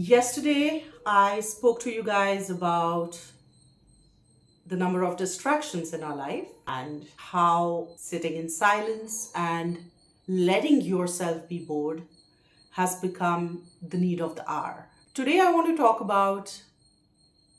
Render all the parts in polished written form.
Yesterday, I spoke to you guys about the number of distractions in our life and how sitting in silence and letting yourself be bored has become the need of the hour. Today, I want to talk about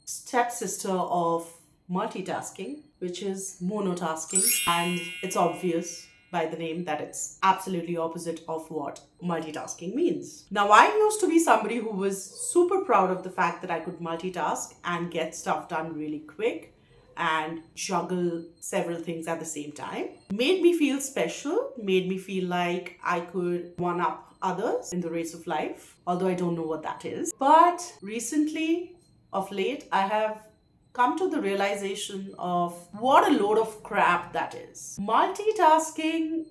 stepsister of multitasking, which is monotasking, and it's obvious by the name that it's absolutely opposite of what multitasking means. Now, I used to be somebody who was super proud of the fact that I could multitask and get stuff done really quick and juggle several things at the same time. Made me feel special, made me feel like I could one up others in the race of life, although I don't know what that is. But recently, of late, I have come to the realization of what a load of crap that is. Multitasking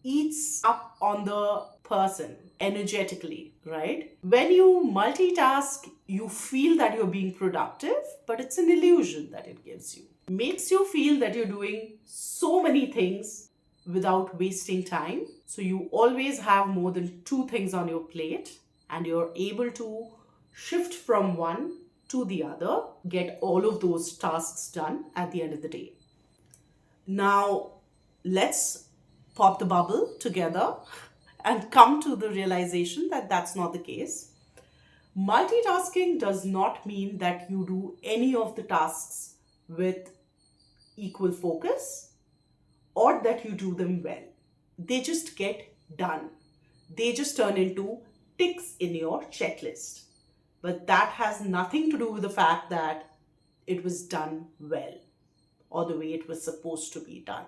eats up on the person energetically, right? When you multitask, you feel that you're being productive, but it's an illusion that it gives you. Makes you feel that you're doing so many things without wasting time. So you always have more than two things on your plate, and you're able to shift from one to the other, get all of those tasks done at the end of the day. Now, let's pop the bubble together and come to the realization that that's not the case. Multitasking does not mean that you do any of the tasks with equal focus or that you do them well. They just get done. They just turn into ticks in your checklist. But that has nothing to do with the fact that it was done well or the way it was supposed to be done.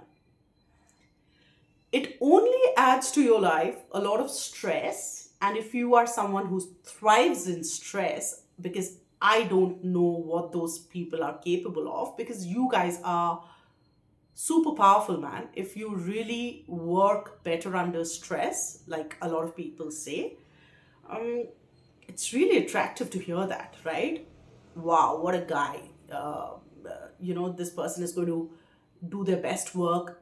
It only adds to your life a lot of stress. And if you are someone who thrives in stress, because I don't know what those people are capable of, because you guys are super powerful, man. If you really work better under stress, like a lot of people say, it's really attractive to hear that, right? Wow, what a guy. This person is going to do their best work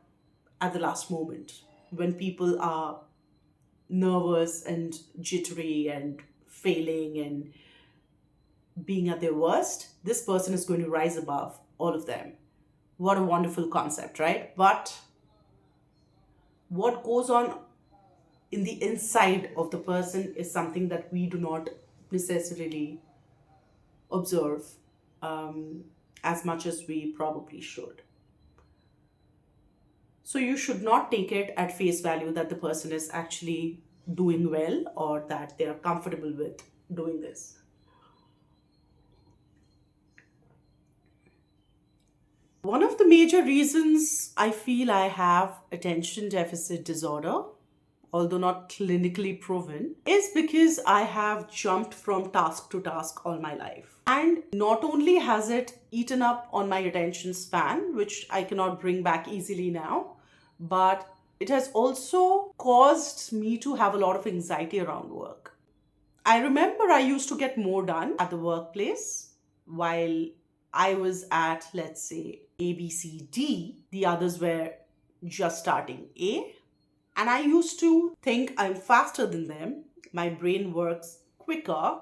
at the last moment when people are nervous and jittery and failing and being at their worst. This person is going to rise above all of them. What a wonderful concept, right? But what goes on in the inside of the person is something that we do not necessarily observe as much as we probably should. So you should not take it at face value that the person is actually doing well or that they are comfortable with doing this. One of the major reasons I feel I have attention deficit disorder, although not clinically proven, is because I have jumped from task to task all my life. And not only has it eaten up on my attention span, which I cannot bring back easily now, but it has also caused me to have a lot of anxiety around work. I remember I used to get more done at the workplace while I was at, let's say, A, B, C, D. The others were just starting A. And I used to think I'm faster than them. My brain works quicker,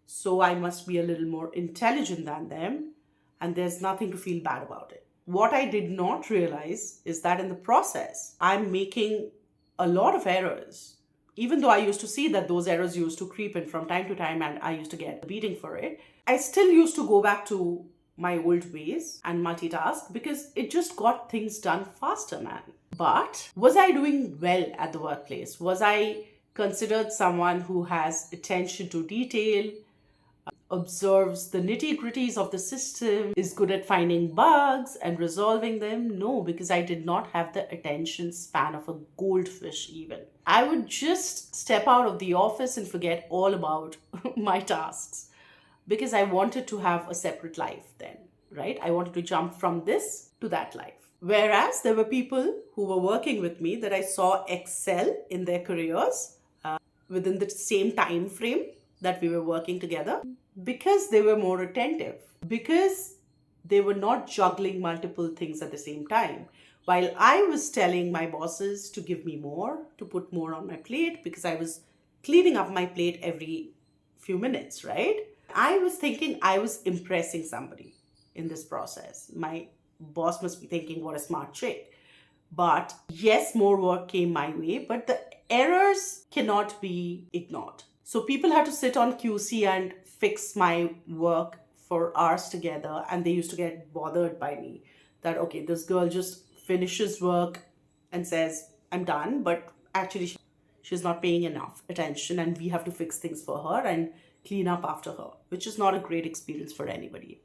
so I must be a little more intelligent than them. And there's nothing to feel bad about it. What I did not realize is that in the process, I'm making a lot of errors. Even though I used to see that those errors used to creep in from time to time and I used to get a beating for it, I still used to go back to my old ways and multitask because it just got things done faster, man. But was I doing well at the workplace? Was I considered someone who has attention to detail, observes the nitty gritties of the system, is good at finding bugs and resolving them? No, because I did not have the attention span of a goldfish, even. I would just step out of the office and forget all about my tasks because I wanted to have a separate life then, right? I wanted to jump from this to that life. Whereas there were people who were working with me that I saw excel in their careers within the same time frame that we were working together because they were more attentive, because they were not juggling multiple things at the same time. While I was telling my bosses to give me more, to put more on my plate, because I was cleaning up my plate every few minutes, right? I was thinking I was impressing somebody in this process. My boss must be thinking, what a smart chick. But yes, more work came my way, but the errors cannot be ignored. So people had to sit on QC and fix my work for hours together, and they used to get bothered by me that, okay, this girl just finishes work and says, I'm done, but actually she's not paying enough attention, and we have to fix things for her and clean up after her, which is not a great experience for anybody.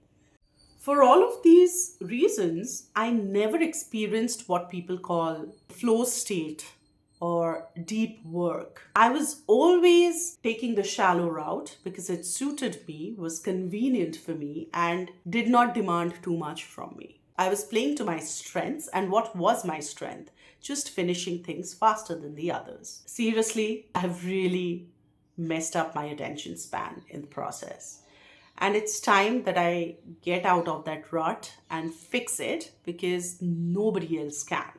For all of these reasons, I never experienced what people call flow state or deep work. I was always taking the shallow route because it suited me, was convenient for me, and did not demand too much from me. I was playing to my strengths, and what was my strength? Just finishing things faster than the others. Seriously, I've really messed up my attention span in the process. And it's time that I get out of that rut and fix it because nobody else can.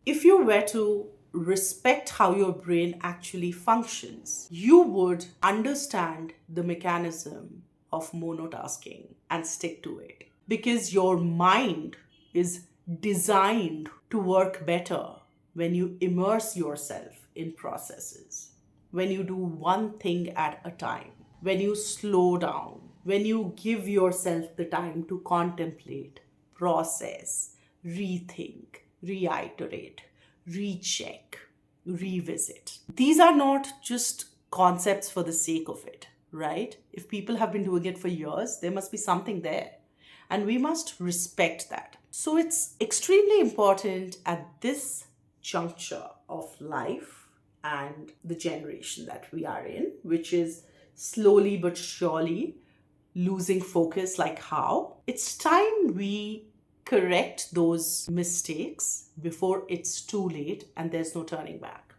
If you were to respect how your brain actually functions, you would understand the mechanism of monotasking and stick to it. Because your mind is designed to work better when you immerse yourself in processes, when you do one thing at a time, when you slow down, when you give yourself the time to contemplate, process, rethink, reiterate, recheck, revisit. These are not just concepts for the sake of it, right? If people have been doing it for years, there must be something there. And we must respect that. So it's extremely important at this juncture of life and the generation that we are in, which is slowly but surely losing focus. Like how? It's time we correct those mistakes before it's too late and there's no turning back.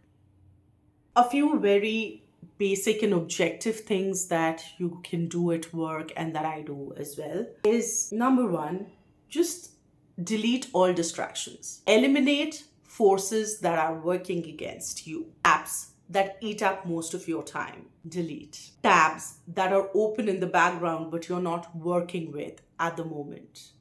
A few very basic and objective things that you can do at work and that I do as well is number one, just delete all distractions. Eliminate forces that are working against you. Apps that eat up most of your time, delete. Tabs that are open in the background but you're not working with at the moment,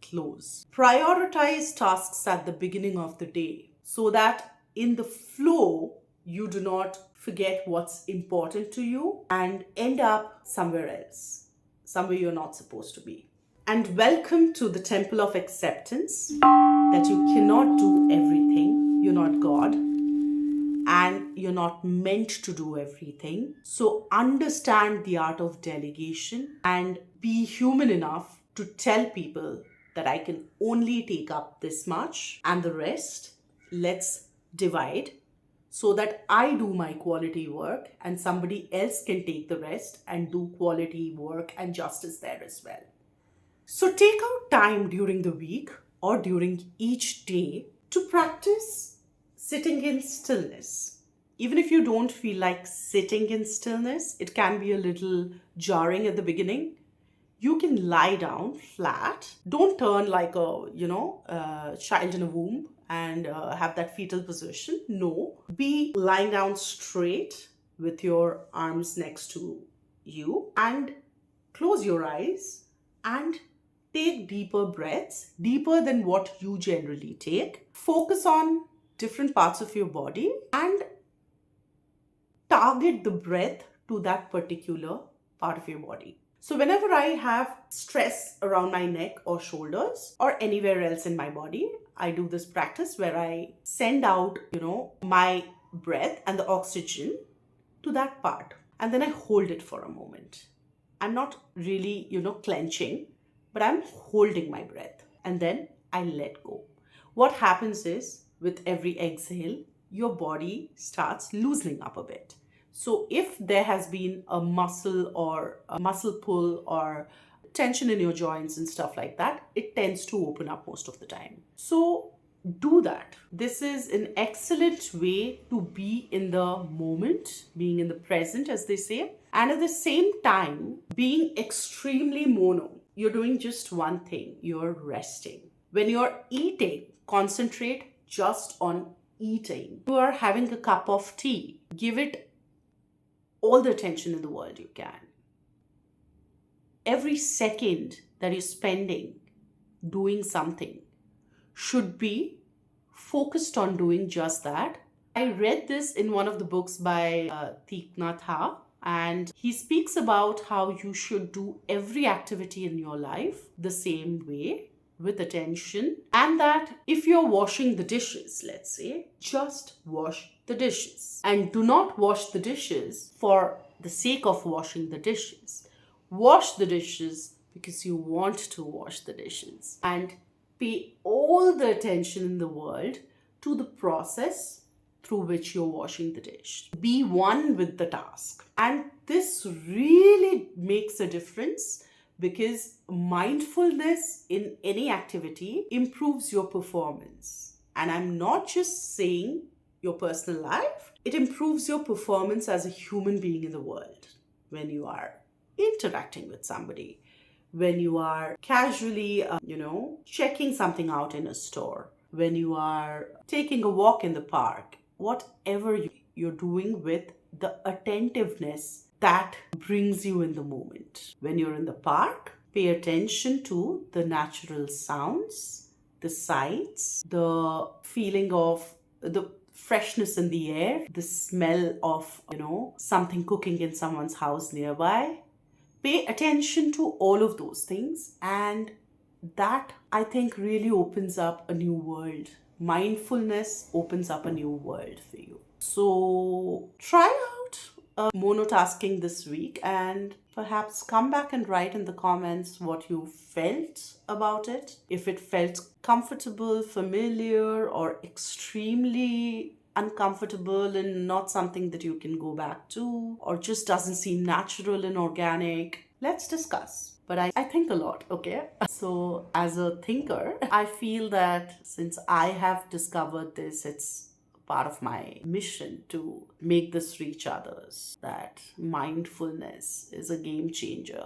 close. Prioritize tasks at the beginning of the day so that in the flow, you do not forget what's important to you and end up somewhere else, somewhere you're not supposed to be. And welcome to the temple of acceptance that you cannot do everything. You're not God and you're not meant to do everything. So understand the art of delegation and be human enough to tell people that I can only take up this much and the rest, let's divide so that I do my quality work and somebody else can take the rest and do quality work and justice there as well. So take out time during the week or during each day to practice sitting in stillness. Even if you don't feel like sitting in stillness, it can be a little jarring at the beginning. You can lie down flat. Don't turn like a child in a womb and have that fetal position. No, be lying down straight with your arms next to you and close your eyes and take deeper breaths, deeper than what you generally take. Focus on different parts of your body and target the breath to that particular part of your body. So whenever I have stress around my neck or shoulders or anywhere else in my body, I do this practice where I send out, my breath and the oxygen to that part. And then I hold it for a moment. I'm not really, clenching, but I'm holding my breath. And then I let go. What happens is with every exhale, your body starts loosening up a bit. So if there has been a muscle or a muscle pull or tension in your joints and stuff like that, it tends to open up most of the time. So do that. This is an excellent way to be in the moment, being in the present, as they say. And at the same time, being extremely mono. You're doing just one thing. You're resting. When you're eating, concentrate just on eating. You are having a cup of tea. Give it all the attention in the world you can. every second that you're spending doing something should be focused on doing just that. I read this in one of the books by Thich Nhat Hanh, and he speaks about how you should do every activity in your life the same way, with attention, and that if you're washing the dishes, let's say, just wash the dishes. And do not wash the dishes for the sake of washing the dishes. Wash the dishes because you want to wash the dishes. And pay all the attention in the world to the process through which you're washing the dish. Be one with the task. And this really makes a difference, because mindfulness in any activity improves your performance. And I'm not just saying your personal life, it improves your performance as a human being in the world. When you are interacting with somebody, when you are casually, checking something out in a store, when you are taking a walk in the park, whatever you're doing with the attentiveness that brings you in the moment. When you're in the park, pay attention to the natural sounds, the sights, the feeling of the freshness in the air, the smell of, something cooking in someone's house nearby. Pay attention to all of those things, and that, I think, really opens up a new world. Mindfulness opens up a new world for you. So try out monotasking this week, and perhaps come back and write in the comments what you felt about it. If it felt comfortable, familiar, or extremely uncomfortable and not something that you can go back to, or just doesn't seem natural and organic, let's discuss. But I think a lot, okay? So as a thinker, I feel that since I have discovered this, it's part of my mission to make this reach others, that mindfulness is a game changer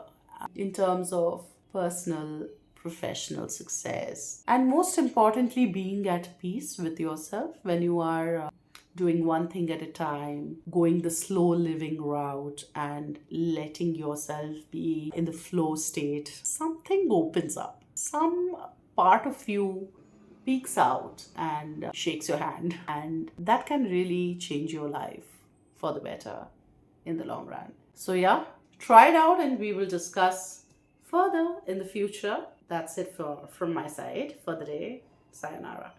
in terms of personal, professional success, and most importantly, being at peace with yourself when you are doing one thing at a time, going the slow living route, and letting yourself be in the flow state. Something opens up. Some part of you peeks out and shakes your hand, and that can really change your life for the better in the long run. So yeah, try it out, and we will discuss further in the future. That's it from my side for the day. Sayonara.